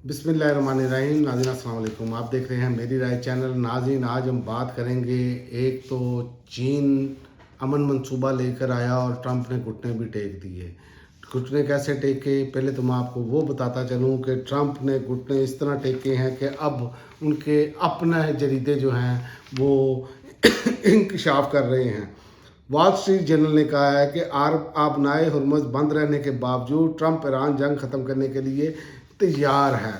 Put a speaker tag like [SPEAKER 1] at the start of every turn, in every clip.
[SPEAKER 1] बिस्मिल्लाहिर्रहमानिर्रहीम। नाज़रीन अस्सलाम वालेकुम। आप देख रहे हैं मेरी राय चैनल। नाज़रीन, आज हम बात करेंगे, एक तो चीन अमन मंसूबा लेकर आया और ट्रंप ने घुटने भी टेक दिए। घुटने कैसे टेके, पहले तो मैं आपको वो बताता चलूँ कि ट्रंप ने घुटने इस तरह टेके हैं कि अब उनके अपने जरीदे जो हैं वो इंकशाफ कर रहे हैं। वॉल स्ट्रीट जर्नल ने कहा है कि आबनाए हुर्मुज़ बंद रहने के बावजूद ट्रंप ईरान जंग ख़त्म करने के लिए तैयार है।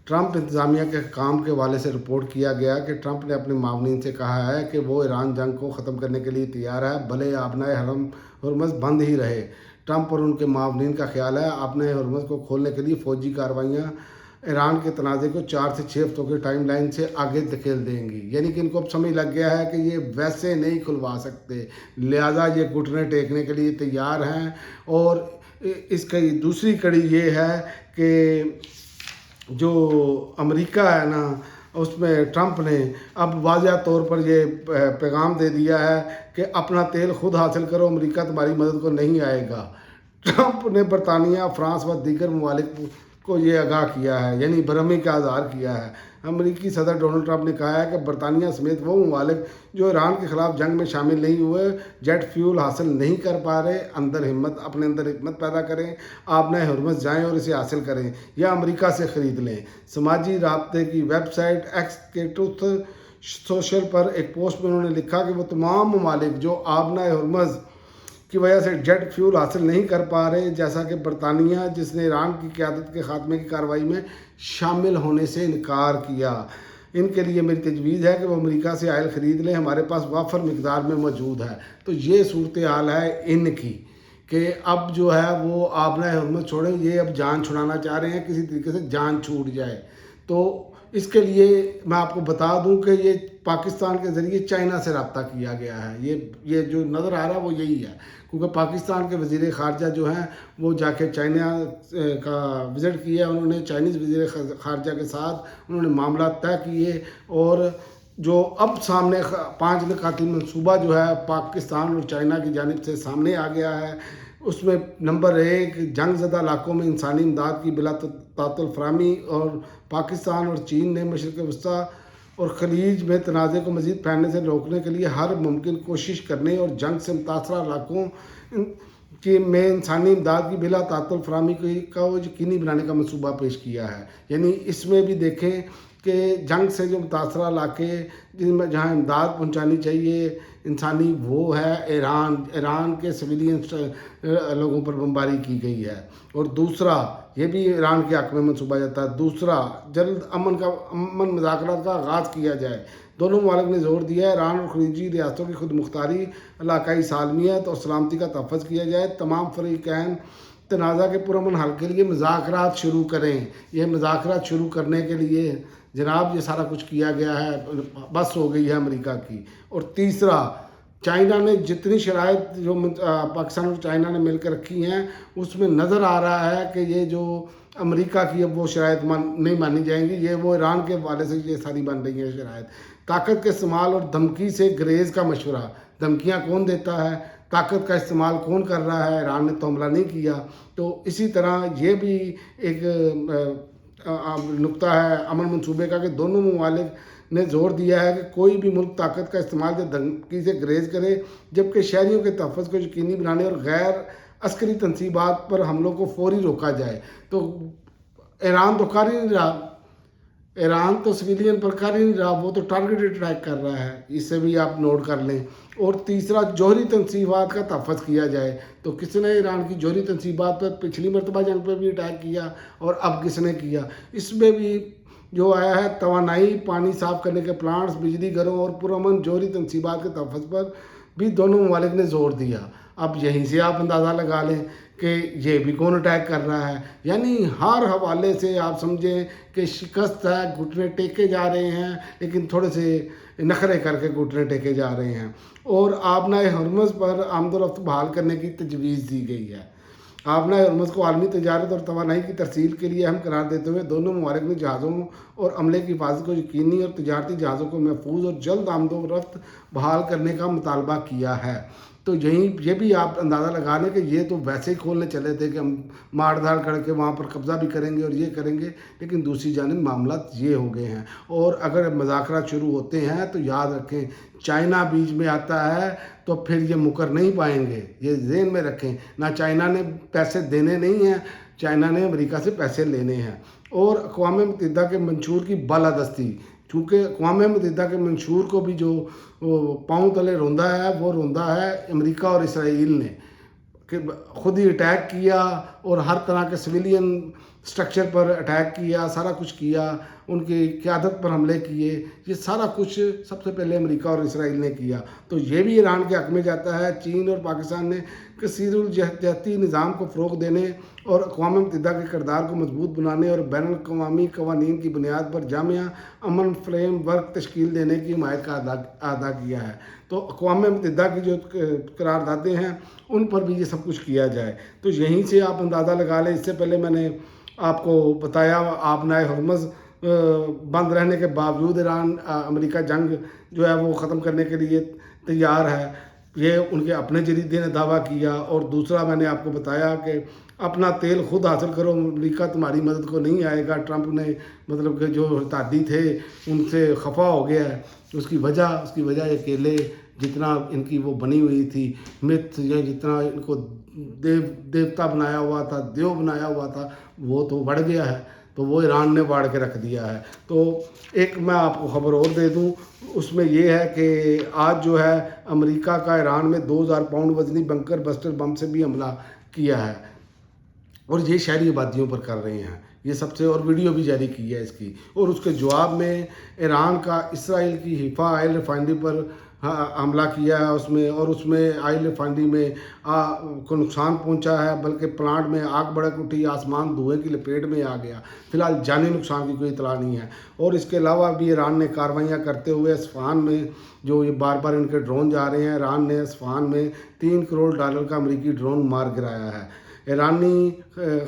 [SPEAKER 1] ट्रंप इंतज़ामिया के काम के हवाले से रिपोर्ट किया गया कि ट्रंप ने अपने मावनीन से कहा है कि वो ईरान जंग को ख़त्म करने के लिए तैयार है, भले आबनाए हुर्मुज़ बंद ही रहे। ट्रंप और उनके मावनीन का ख्याल है आबनाए हुर्मुज़ को खोलने के लिए फ़ौजी कार्रवाइयाँ ईरान के तनाज़े को 4 से 6 हफ्तों के टाइम लाइन से आगे धकेल देंगी। यानी कि इनको अब समझ लग गया है कि ये वैसे नहीं खुलवा सकते, लिहाजा ये घुटने टेकने के लिए तैयार हैं। और इसकी दूसरी कड़ी ये है कि जो अमेरिका है ना, उसमें ट्रंप ने अब वाज़ह तौर पर ये पैगाम दे दिया है कि अपना तेल खुद हासिल करो, अमेरिका तुम्हारी मदद को नहीं आएगा। ट्रंप ने बरतानिया, फ्रांस व दीगर ममालिक को ये आगाह किया है, यानी भरमी का इज़हार किया है। अमेरिकी सदर डोनाल्ड ट्रंप ने कहा है कि बरतानिया समेत वो ममालिक जो ईरान के ख़िलाफ़ जंग में शामिल नहीं हुए, जेट फ्यूल हासिल नहीं कर पा रहे, अपने अंदर हिम्मत पैदा करें, आपने हुर्मुज़ जाएँ और इसे हासिल करें या अमेरिका से ख़रीद लें। समाजी राब्ते की वेबसाइट एक्स के ट्रुथ सोशल पर एक पोस्ट में उन्होंने लिखा कि वो तमाम ममालिक जो आबनाए हुर्मुज़ की वजह से जेट फ्यूल हासिल नहीं कर पा रहे, जैसा कि बरतानिया जिसने ईरान की क़यादत के ख़ात्मे की कार्रवाई में शामिल होने से इनकार किया, इनके लिए मेरी तजवीज़ है कि वो अमेरिका से आयल ख़रीद लें, हमारे पास वाफर मिकदार में मौजूद है। तो ये सूरत हाल है इनकी कि अब जो है वो आबनाए हुर्मुज़ छोड़ें, ये अब जान छुड़ाना चाह रहे हैं, किसी तरीके से जान छूट जाए। तो इसके लिए मैं आपको बता दूं कि ये पाकिस्तान के ज़रिए चाइना से रब्ता किया गया है। ये जो नज़र आ रहा है वो यही है, क्योंकि पाकिस्तान के वज़ीर ख़ारजा जो हैं वो जाके चाइना का विज़िट किया, उन्होंने चाइनीज़ वज़ीर ख़ारजा के साथ उन्होंने मामला तय किए। और जो अब सामने 5 निकाती मनसूबा जो है पाकिस्तान और चाइना की जानिब से सामने आ गया है, उसमें नंबर 1 जंग ज़दा इलाकों में इंसानी इमदाद की बिला तातुल फराहमी, और पाकिस्तान और चीन ने मशरिक़ वस्ता और खलीज में तनाज़े को मज़ीद फैलने से रोकने के लिए हर मुमकिन कोशिश करने और जंग से मुतासरा इलाकों कि में इंसानी इमदाद की बिला तातुल फराहमी को यकीनी बनाने का मनसूबा पेश किया है। यानी इसमें भी देखें कि जंग से जो मुतासरा इलाके जिनमें जहाँ इमदाद पहुँचानी चाहिए इंसानी, वो है ईरान के सिविलियन लोगों पर बमबारी की गई है। और दूसरा, ये भी ईरान के हक़ में मनसूबा जाता है। दूसरा, जल्द अमन मुज़ाकरात का आगाज़ किया जाए। दोनों ममालिक ने जोर दिया है ईरान और खलीजी रियासतों की खुद मुख्तारी, इलाकाई सालमियत और सलामती का तहफ़्फ़ुज़ किया जाए। तमाम फ़रीक़ैन तनाज़ा के पुरअमन हल के लिए मुज़ाकरात शुरू करें। ये मुज़ाकरात शुरू करने के लिए जनाब ये सारा कुछ किया गया है, बस हो गई है अमेरिका की। और तीसरा, चाइना ने जितनी शराइत जो पाकिस्तान और चाइना ने मिलकर रखी हैं, उसमें नज़र आ रहा है कि ये जो अमेरिका की अब वो शराइत नहीं मानी जाएंगी, ये वो ईरान के हवाले से ये सारी बन रही है शराइत। ताकत के इस्तेमाल और धमकी से ग्रेज़ का मशवरा, धमकियाँ कौन देता है, ताकत का इस्तेमाल कौन कर रहा है, ईरान ने तो हमला नहीं किया। तो इसी तरह ये भी एक नुक्ता है अमन मंसूबे का कि दोनों ममालिक ने जोर दिया है कि कोई भी मुल्क ताकत का इस्तेमाल या धमकी से ग्रेज करे, जबकि शहरियों के तहफ़्फ़ुज़ को यकीनी बनाने और गैर अस्करी तनसीबात पर हमलों को फौरी रोका जाए। तो ईरान तो कर ही नहीं रहा, ईरान तो सिविलियन पर कर ही नहीं रहा, वो तो टारगेटेड अटैक कर रहा है, इससे भी आप नोट कर लें। और तीसरा, जौहरी तनसीबात का तहफ़्फ़ुज़ किया जाए। तो किसने ईरान की जौहरी तनसीबात पर पिछली मरतबा जंग पर भी अटैक किया और अब किसने किया? इसमें भी जो आया है तवानाई, पानी साफ़ करने के प्लांट्स, बिजली घरों और पुरअमन जौहरी तनसीबात के तहफ़्फ़ुज़ पर भी दोनों ममालिक ने जोर दिया। अब यहीं से आप अंदाज़ा लगा लें कि ये भी कौन अटैक कर रहा है। यानी हर हवाले से आप समझें कि शिकस्त है, घुटने टेके जा रहे हैं, लेकिन थोड़े से नखरे करके घुटने टेके जा रहे हैं। और आबनाए हुर्मुज़ पर आमदोरफ्त बहाल करने की तजवीज़ दी गई है। आबनाए हुर्मुज़ को आलमी तजारत और तवानाई की तरसील के लिए अहम करार देते हुए दोनों ममालिक ने जहाज़ों और अमले की हिफाजत को यकीनी और तजारती जहाज़ों को महफूज और जल्द आमदोरफ्त बहाल करने का मुतालबा किया है। तो यहीं ये भी आप अंदाज़ा लगा लें कि ये तो वैसे ही खोलने चले थे कि हम मार धाड़ करके वहाँ पर कब्ज़ा भी करेंगे और ये करेंगे, लेकिन दूसरी जानिब मामला ये हो गए हैं। और अगर मुज़ाकरात शुरू होते हैं तो याद रखें, चाइना बीच में आता है तो फिर ये मुकर नहीं पाएंगे, ये ज़हन में रखें। ना चाइना ने पैसे देने नहीं हैं, चाइना ने अमेरिका से पैसे लेने हैं। और अक़वाम मुत्तहिदा के मंशूर की बालादस्ती, चूँकि अक़वाम मुत्तहिदा के मंशूर को भी जो पाँव तले रौंदा है, वो रौंदा है अमेरिका और इसराइल ने, कि ख़ुद ही अटैक किया और हर तरह के सिविलियन स्ट्रक्चर पर अटैक किया, सारा कुछ किया, उनकी क़यादत पर हमले किए। ये सारा कुछ सबसे पहले अमेरिका और इसराइल ने किया। तो ये भी ईरान के हक़ में जाता है। चीन और पाकिस्तान ने कसीरुल जहती निज़ाम को फ़रोग़ देने और अक़वाम मुत्तहिदा के किरदार को मजबूत बनाने और बैनुल-अक़वामी क़वानीन की बुनियाद पर जामिया अमन फ्रेम वर्क तश्कील देने की हिमायत का अदा किया है। तो अक़वाम मुत्तहिदा की जो करारदादें हैं, उन पर भी ये सब कुछ किया जाए। तो यहीं से आप अंदाज़ा लगा लें। इससे पहले मैंने आपको बताया, आपनाए हरमुज़ बंद रहने के बावजूद ईरान अमेरिका जंग जो है वो ख़त्म करने के लिए तैयार है, ये उनके अपने जरीदे ने दावा किया। और दूसरा मैंने आपको बताया कि अपना तेल खुद हासिल करो, अमेरिका तुम्हारी मदद को नहीं आएगा। ट्रंप ने मतलब कि जो इत्तेहादी थे उनसे खफा हो गया है। उसकी वजह अकेले जितना इनकी वो बनी हुई थी मिथ, या जितना इनको देवता बनाया हुआ था, देव बनाया हुआ था, वो तो बढ़ गया है। तो वो ईरान ने बाढ़ के रख दिया है। तो एक मैं आपको ख़बर और दे दूं, उसमें ये है कि आज जो है अमेरिका का ईरान में 2000 पाउंड वजनी बंकर बस्टर बम से भी हमला किया है, और ये शहरी आबादियों पर कर रहे हैं ये सबसे, और वीडियो भी जारी की है इसकी। और उसके जवाब में ईरान का इसराइल की हिफा ऑयल रिफाइनरी पर हमला किया है उसमें, और उसमें ऑयल रिफाइनरी में को नुकसान पहुंचा है, बल्कि प्लांट में आग भड़क उठी, आसमान धुएं की लपेट में आ गया। फिलहाल जानी नुकसान की कोई इतला नहीं है। और इसके अलावा भी ईरान ने कार्रवाइयाँ करते हुए इस्फहान में जो ये बार बार इनके ड्रोन जा रहे हैं, ईरान ने इस्फहान में $3 करोड़ का अमरीकी ड्रोन मार गिराया है। ईरानी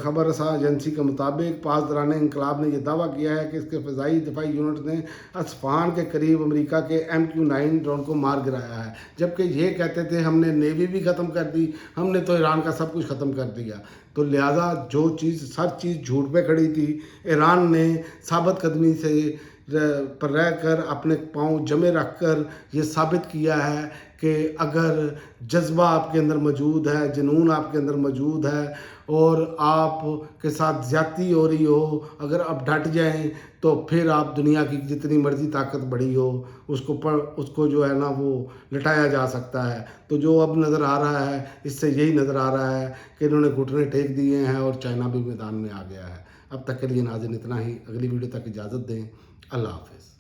[SPEAKER 1] खबर रसा एजेंसी के मुताबिक पासदारान इंकलाब ने यह दावा किया है कि इसके फ़िज़ाई दिफाई यूनिट ने इस्फहान के करीब अमेरिका के MQ-9 ड्रोन को मार गिराया है, जबकि ये कहते थे हमने नेवी भी ख़त्म कर दी, हमने तो ईरान का सब कुछ ख़त्म कर दिया। तो लिहाजा जो चीज़ हर चीज़ झूठ पे खड़ी थी, ईरान ने साबित कदमी से पर रह कर अपने पाँव जमे रख कर ये साबित किया है कि अगर जज्बा आपके अंदर मौजूद है, जुनून आपके अंदर मौजूद है, और आप के साथ ज़्यादती हो रही हो, अगर आप डट जाएं तो फिर आप दुनिया की जितनी मर्ज़ी ताकत बड़ी हो उसको जो है ना वो लटाया जा सकता है। तो जो अब नज़र आ रहा है, इससे यही नज़र आ रहा है कि इन्होंने घुटने टेक दिए हैं और चाइना भी मैदान में आ गया है। अब तक के लिए नाज़रीन इतना ही। अगली वीडियो तक इजाज़त दें। अल्लाह हाफ़िज़।